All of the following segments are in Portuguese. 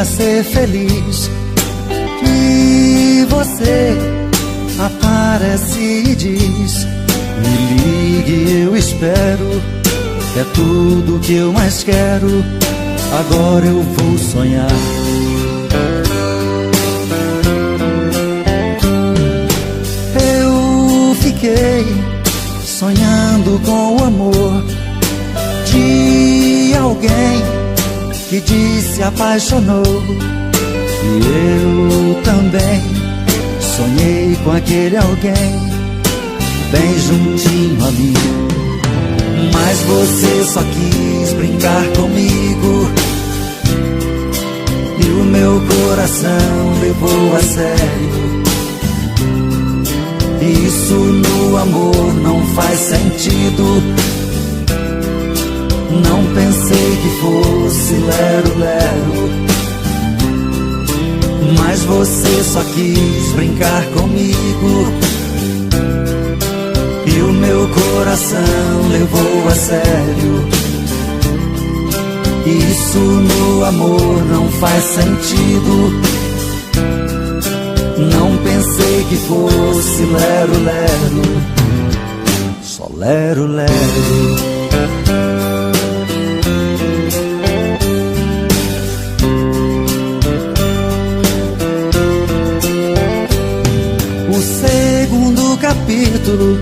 pra ser feliz. E você aparece e diz: me ligue, eu espero. É tudo que eu mais quero. Agora eu vou sonhar. Eu fiquei sonhando com o amor de alguém que disse apaixonou. E eu também sonhei com aquele alguém bem juntinho a mim. Mas você só quis brincar comigo e o meu coração levou a sério. Isso no amor não faz sentido. Não pensei que fosse lero-lero. Mas você só quis brincar comigo e o meu coração levou a sério. Isso no amor não faz sentido. Não pensei que fosse lero-lero, só lero-lero. Capítulo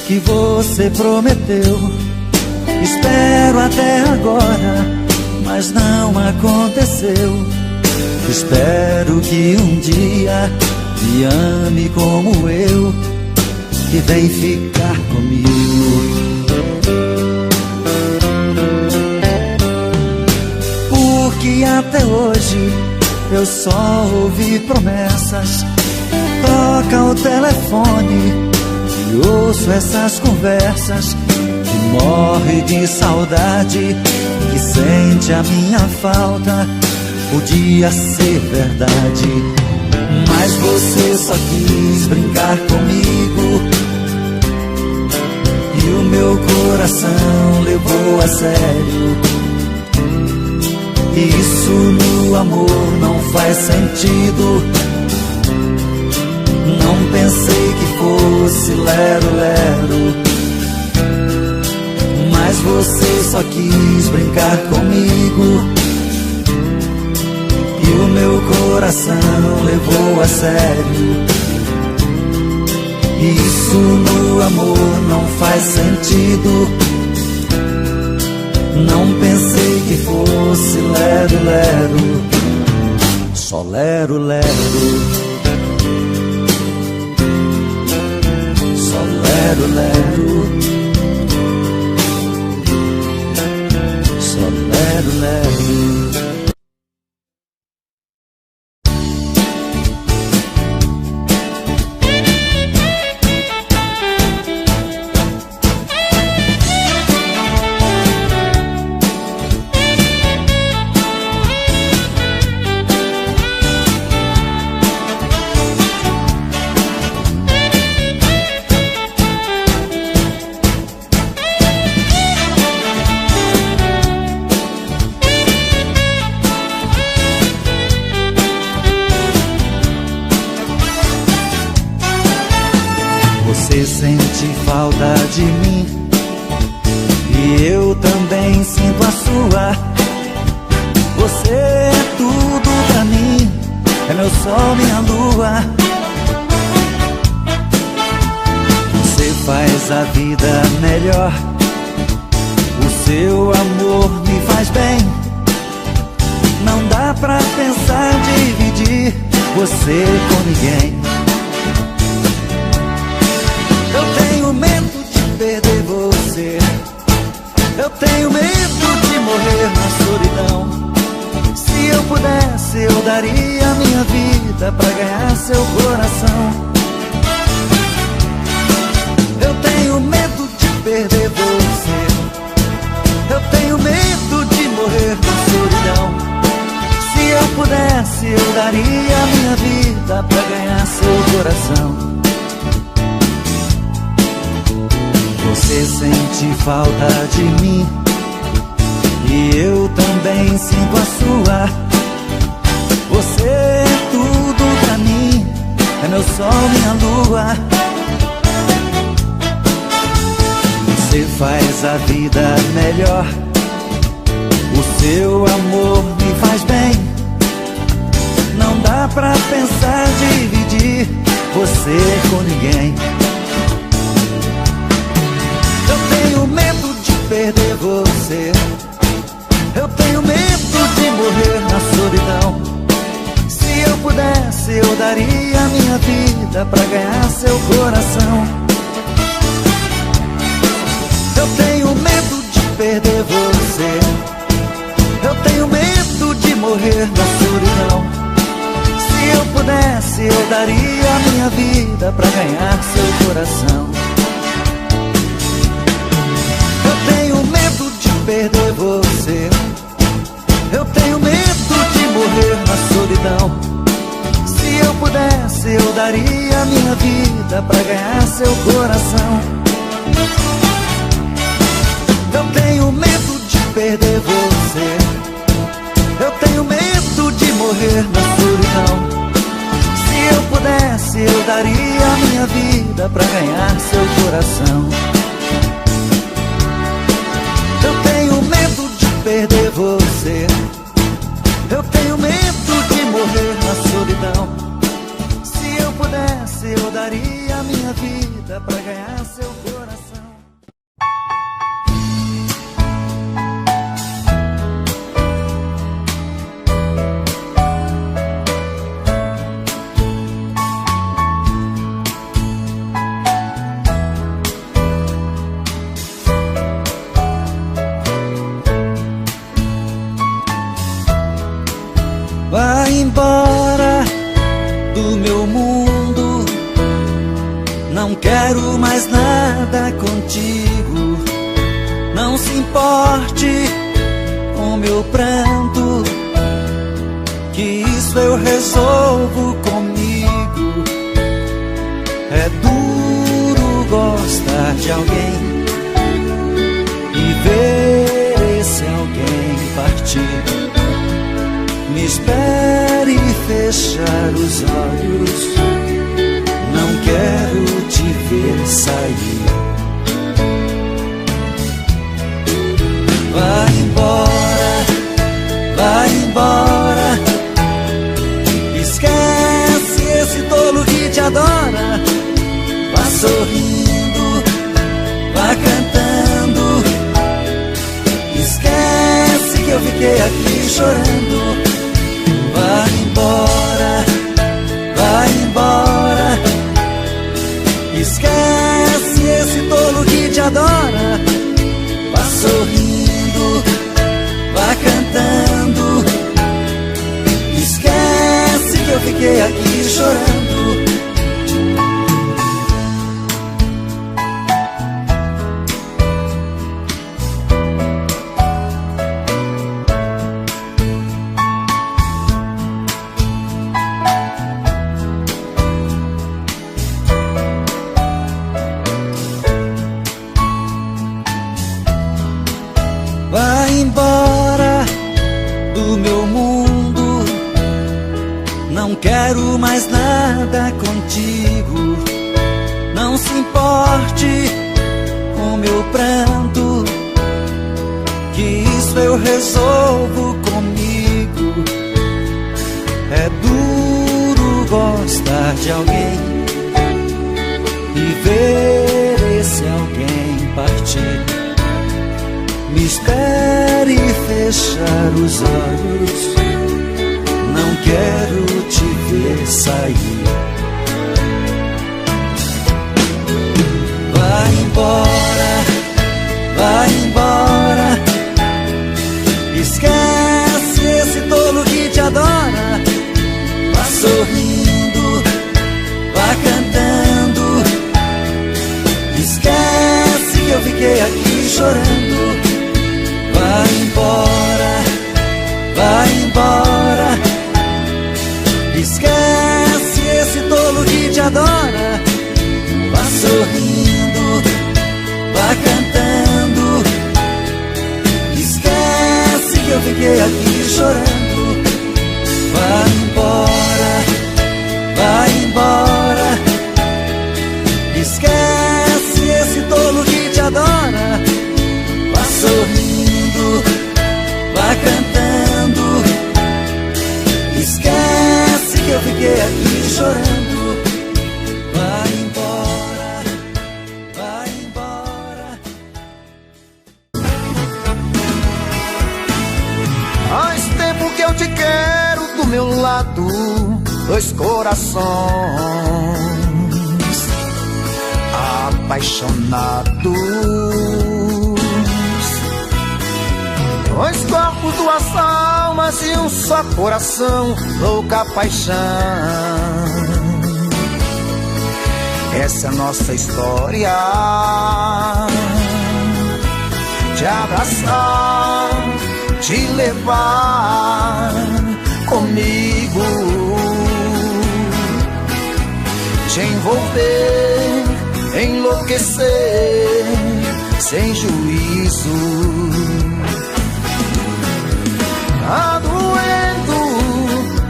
que você prometeu, espero até agora, mas não aconteceu. Espero que um dia me ame como eu, que vem ficar comigo. Porque até hoje eu só ouvi promessas. Toca o telefone e ouço essas conversas. Que morre de saudade, que sente a minha falta. Podia ser verdade, mas você só quis brincar comigo e o meu coração levou a sério. Isso no amor não faz sentido. Não pensei que fosse lero-lero, mas você só quis brincar comigo e o meu coração levou a sério. Isso no amor não faz sentido. Não pensei que fosse lero-lero, só lero-lero. Lero-lero, só lero-lero. Você sente falta de mim e eu também sinto a sua. Você é tudo pra mim, é meu sol, minha lua. Você faz a vida melhor, o seu amor me faz bem. Não dá pra pensar dividir você com ninguém. Eu tenho medo de perder você, eu tenho medo de morrer na solidão. Se eu pudesse, eu daria minha vida pra ganhar seu coração. Eu tenho medo de perder você, eu tenho medo de morrer na solidão. Se eu pudesse, eu daria minha vida pra ganhar seu coração. Você sente falta de mim e eu também sinto a sua. Você é tudo pra mim, é meu sol, minha lua. Você faz a vida melhor, o seu amor me faz bem. Não dá pra pensar dividir você com ninguém. Eu tenho medo de perder você, eu tenho medo de morrer na solidão. Se eu pudesse, eu daria a minha vida pra ganhar seu coração. Eu tenho medo de perder você, eu tenho medo de morrer na solidão. Se eu pudesse, eu daria a minha vida pra ganhar seu coração. Eu tenho medo de perder você, eu tenho medo de morrer na solidão. Se eu pudesse, eu daria a minha vida pra ganhar seu coração. Eu tenho medo de perder você, eu tenho medo de morrer na solidão. Se eu pudesse, eu daria a minha vida pra ganhar seu coração. Eu tenho medo de perder você, eu tenho medo de morrer na solidão. Se eu pudesse, eu daria a minha vida pra ganhar seu coração. Vai embora do meu mundo, não quero mais nada contigo. Não se importe com meu pranto, que isso eu resolvo comigo. É duro gostar de alguém e ver esse alguém partir. Me espere fechar os olhos, não quero te ver sair. Vai embora, vai embora. Esquece esse tolo que te adora. Vá sorrindo, vá cantando. Esquece que eu fiquei aqui chorando. Vai embora, vai embora. Esquece esse tolo que te adora. Vá sorrindo, vá cantando. Esquece que eu fiquei aqui chorando. Vai embora do meu mundo, não quero mais nada contigo. Não se importe com meu pranto, que isso eu resolvo comigo. É duro gostar de alguém e ver esse alguém partir. Me espere fechar os olhos, não quero te ver sair. Vai embora, vai embora. Esquece esse tolo que te adora. Vá sorrindo, vá cantando. Esquece que eu fiquei aqui chorando. Vai embora, vai embora. Esquece esse tolo que te adora. Vá sorrindo, vá cantando. Esquece que eu fiquei aqui chorando. Vai embora. fiquei aqui chorando. Vai embora, vai embora. Faz tempo que eu te quero do meu lado, dois corações apaixonados, dois corpos, duas almas e um só coração, louca paixão. Essa é a nossa história, te abraçar, te levar comigo, te envolver, enlouquecer sem juízo. Tá doendo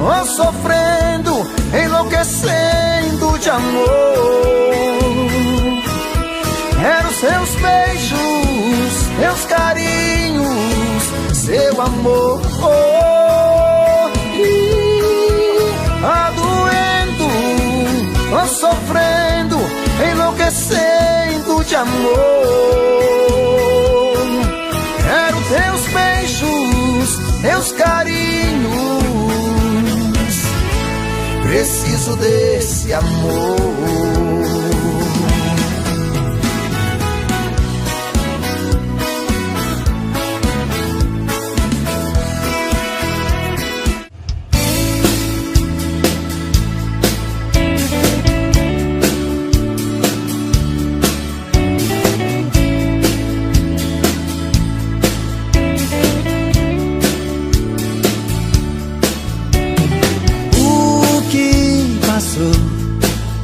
ou sofrendo, enlouquecendo de amor. Quero seus beijos, seus carinhos, seu amor. Tá doendo ou sofrendo, enlouquecendo de amor. Quero teus beijos, teus carinhos, preciso desse amor.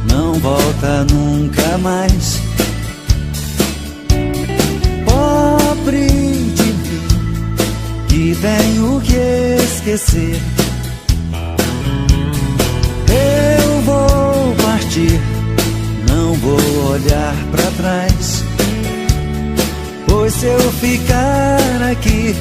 Não volta nunca mais. Pobre de mim, que tenho que esquecer. Eu vou partir, não vou olhar pra trás, pois se eu ficar aqui,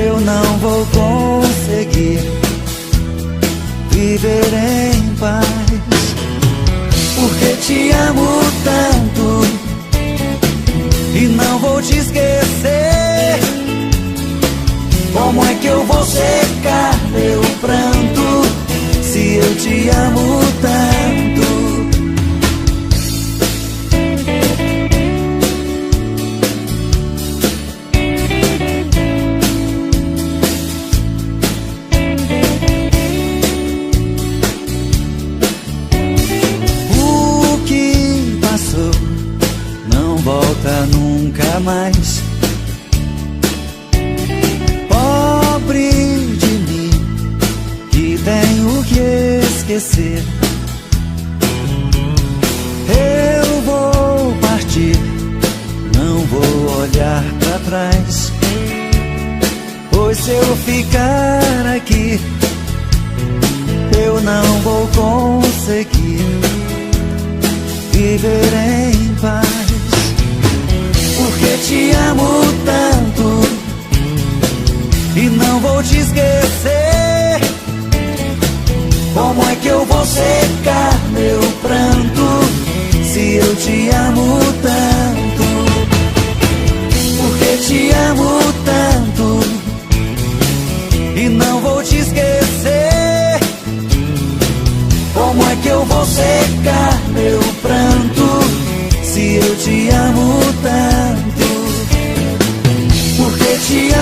eu não vou conseguir viver em paz. Porque te amo tanto e não vou te esquecer. Como é que eu vou secar meu pranto se eu te amo tanto? Volta nunca mais. Pobre de mim, que tenho que esquecer. Eu vou partir, não vou olhar pra trás, pois se eu ficar aqui, eu não vou conseguir viver em paz. Porque te amo tanto e não vou te esquecer. Como é que eu vou secar meu pranto se eu te amo tanto? Porque te amo tanto e não vou te esquecer. Como é que eu vou secar meu pranto se eu te amo tanto? Porque te